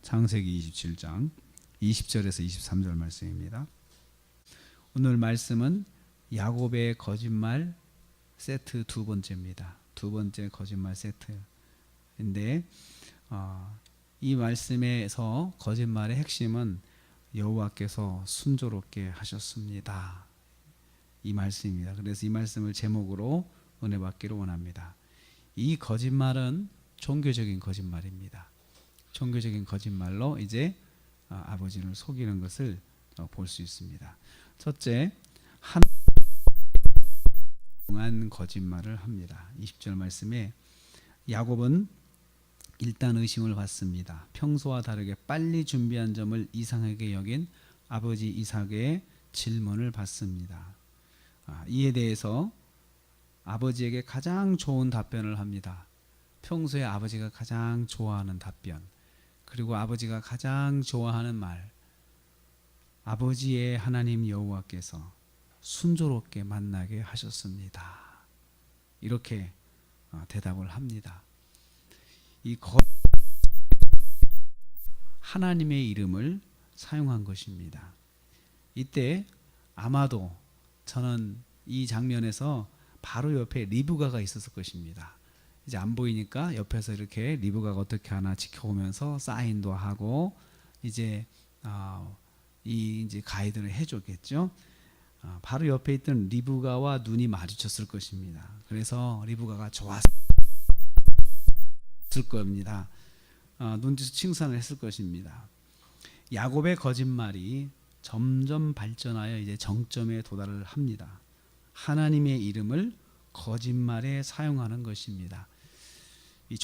창세기 27장 20절에서 23절 말씀입니다. 오늘 말씀은 야곱의 거짓말 세트 두 번째입니다. 두 번째 거짓말 세트인데 이 말씀에서 거짓말의 핵심은 여호와께서 순조롭게 하셨습니다. 이 말씀입니다. 그래서 이 말씀을 제목으로 은혜 받기를 원합니다. 이 거짓말은 종교적인 거짓말입니다. 종교적인 거짓말로 이제 아버지를 속이는 것을 볼 수 있습니다. 첫째, 하나님한 거짓말을 합니다. 20절 말씀에 야곱은 일단 의심을 받습니다. 평소와 다르게 빨리 준비한 점을 이상하게 여긴 아버지 이삭의 질문을 받습니다. 이에 대해서 아버지에게 가장 좋은 답변을 합니다. 평소에 아버지가 가장 좋아하는 답변, 그리고 아버지가 가장 좋아하는 말, 아버지의 하나님 여호와께서 순조롭게 만나게 하셨습니다. 이렇게 대답을 합니다. 이 하나님의 이름을 사용한 것입니다. 이때 아마도 저는 이 장면에서 바로 옆에 리브가가 있었을 것입니다. 이제 안 보이니까 옆에서 이렇게 리브가가 어떻게 하나 지켜오면서 사인도 하고 이제 이제 가이드를 해줬겠죠. 바로 옆에 있던 리브가와 눈이 마주쳤을 것입니다. 그래서 리브가가 좋았을 겁니다. 눈짓 칭찬을 했을 것입니다. 야곱의 거짓말이 점점 발전하여 이제 정점에 도달을 합니다. 하나님의 이름을 거짓말에 사용하는 것입니다. 이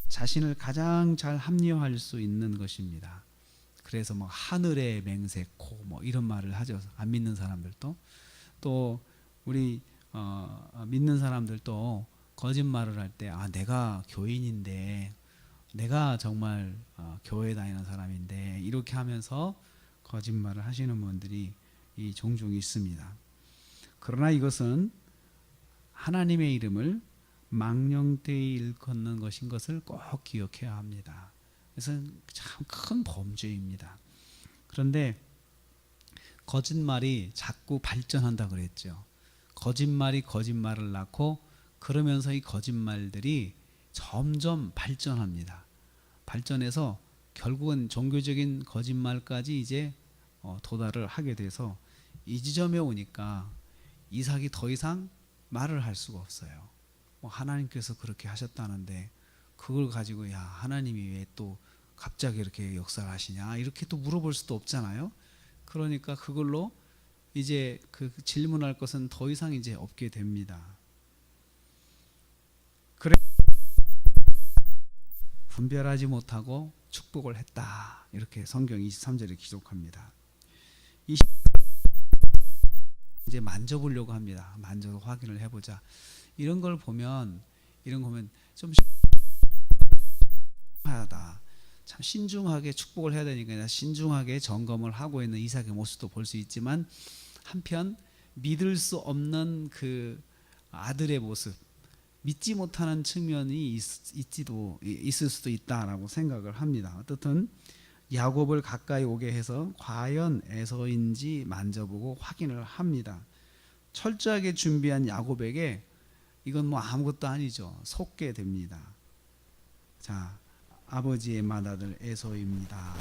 자신을 가장 잘 합리화할 수 있는 것입니다. 그래서 뭐 하늘의 맹세코 뭐 이런 말을 하죠. 안 믿는 사람들도 또 우리 믿는 사람들도 거짓말을 할 때 내가 교인인데 내가 정말 교회 다니는 사람인데 이렇게 하면서 거짓말을 하시는 분들이 종종 있습니다. 그러나 이것은 하나님의 이름을 망령되이 일컫는 것인 것을 꼭 기억해야 합니다. 그래서 참 큰 범죄입니다. 그런데 거짓말이 자꾸 발전한다 그랬죠. 거짓말이 거짓말을 낳고 그러면서 이 거짓말들이 점점 발전합니다. 발전해서 결국은 종교적인 거짓말까지 이제 도달을 하게 돼서 이 지점에 오니까 이삭이 더 이상 말을 할 수가 없어요. 하나님께서 그렇게 하셨다는데 그걸 가지고 하나님이 왜 또 갑자기 이렇게 역사를 하시냐 이렇게 또 물어볼 수도 없잖아요. 그러니까 그걸로 이제 그 질문할 것은 더 이상 이제 없게 됩니다. 그래 분별하지 못하고 축복을 했다. 이렇게 성경 23절에 기록합니다. 이제 만져보려고 합니다. 만져서 확인을 해보자. 이런 걸 보면 좀 하다. 참 신중하게 축복을 해야 되니까 신중하게 점검을 하고 있는 이삭의 모습도 볼 수 있지만 한편 믿을 수 없는 그 아들의 모습, 믿지 못하는 측면이 있을 수도 있다라고 생각을 합니다. 어떻든 야곱을 가까이 오게 해서 과연 에서인지 만져보고 확인을 합니다. 철저하게 준비한 야곱에게 이건 아무것도 아니죠. 속게 됩니다. 자, 아버지의 맏아들 에서입니다.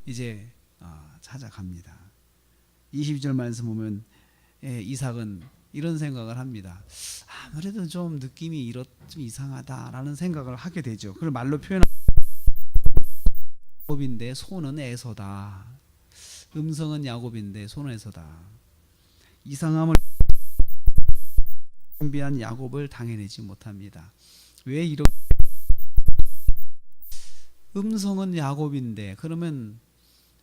이제 찾아갑니다. 22절 말씀 보면 이삭은 이런 생각을 합니다. 아무래도 좀 느낌이 좀 이상하다라는 생각을 하게 되죠. 그걸 말로 표현하면 야곱인데 손은 에서다. 음성은 야곱인데 손은 에서다. 이상함을 준비한 야곱을 당해내지 못합니다. 왜 이렇게 음성은 야곱인데 그러면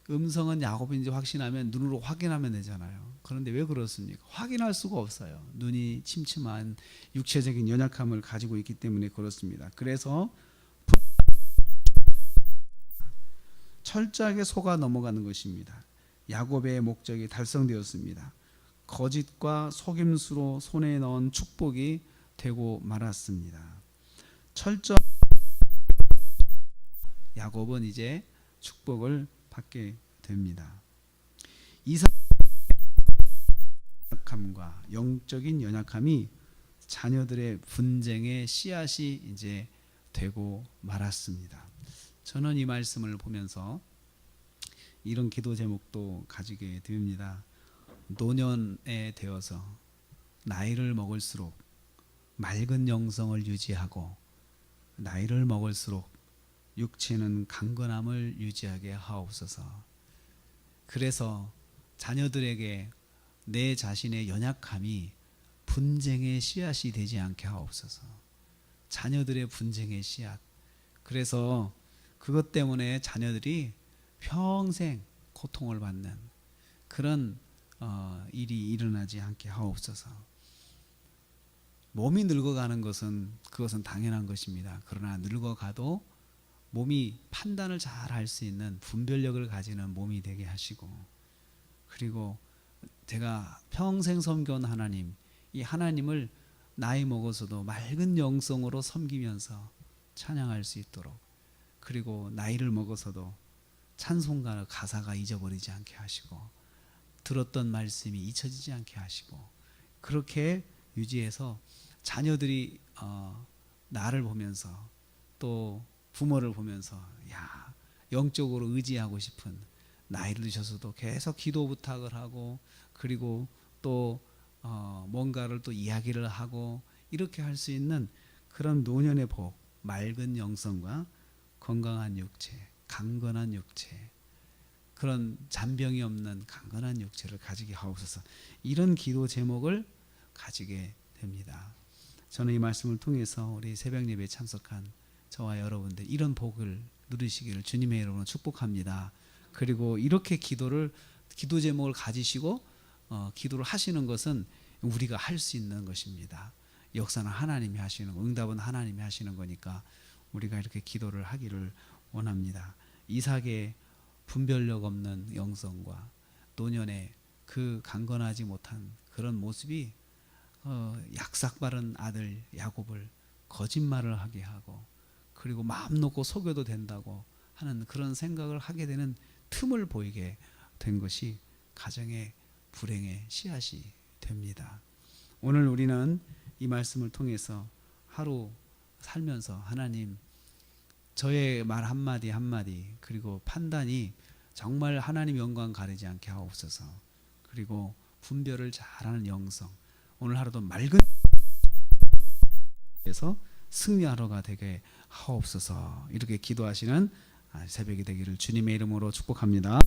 음성은 야곱인지 확신하면 눈으로 확인하면 되잖아요. 그런데 왜 그렇습니까? 확인할 수가 없어요. 눈이 침침한 육체적인 연약함을 가지고 있기 때문에 그렇습니다. 그래서 철저하게 속아 넘어가는 것입니다. 야곱의 목적이 달성되었습니다. 거짓과 속임수로 손에 넣은 축복이 되고 말았습니다. 철저 야곱은 이제 축복을 받게 됩니다. 연약함과 영적인 연약함이 자녀들의 분쟁의 씨앗이 이제 되고 말았습니다. 저는 이 말씀을 보면서 이런 기도 제목도 가지게 됩니다. 노년에 되어서 나이를 먹을수록 맑은 영성을 유지하고 나이를 먹을수록 육체는 강건함을 유지하게 하옵소서. 그래서 자녀들에게 내 자신의 연약함이 분쟁의 씨앗이 되지 않게 하옵소서. 자녀들의 분쟁의 씨앗. 그래서 그것 때문에 자녀들이 평생 고통을 받는 그런 일이 일어나지 않게 하옵소서. 몸이 늙어가는 그것은 당연한 것입니다. 그러나 늙어가도 몸이 판단을 잘 할 수 있는 분별력을 가지는 몸이 되게 하시고, 그리고 제가 평생 섬겨온 하나님, 이 하나님을 나이 먹어서도 맑은 영성으로 섬기면서 찬양할 수 있도록, 그리고 나이를 먹어서도 찬송가 가사가 잊어버리지 않게 하시고 들었던 말씀이 잊혀지지 않게 하시고, 그렇게 유지해서 자녀들이 나를 보면서 또 부모를 보면서 야, 영적으로 의지하고 싶은, 나이를 드셔서도 계속 기도 부탁을 하고, 그리고 또 뭔가를 또 이야기를 하고, 이렇게 할 수 있는 그런 노년의 복, 맑은 영성과 건강한 육체, 강건한 육체, 그런 잔병이 없는 강건한 육체를 가지게 하옵소서. 이런 기도 제목을 가지게 됩니다. 저는 이 말씀을 통해서 우리 새벽 예배에 참석한 저와 여러분들 이런 복을 누리시기를 주님의 이름으로 축복합니다. 그리고 이렇게 기도 제목을 가지시고 기도를 하시는 것은 우리가 할 수 있는 것입니다. 역사는 하나님이 하시는 거, 응답은 하나님이 하시는 거니까 우리가 이렇게 기도를 하기를 원합니다. 이삭의 분별력 없는 영성과 노년의 그 강건하지 못한 그런 모습이 약삭 바른 아들 야곱을 거짓말을 하게 하고, 그리고 마음 놓고 속여도 된다고 하는 그런 생각을 하게 되는 틈을 보이게 된 것이 가정의 불행의 씨앗이 됩니다. 오늘 우리는 이 말씀을 통해서 하루 살면서 하나님, 저의 말 한마디 한마디, 그리고 판단이 정말 하나님 영광 가리지 않게 하옵소서. 그리고 분별을 잘하는 영성, 오늘 하루도 맑은 에서 승리하러가 되게 하옵소서. 이렇게 기도하시는 새벽이 되기를 주님의 이름으로 축복합니다.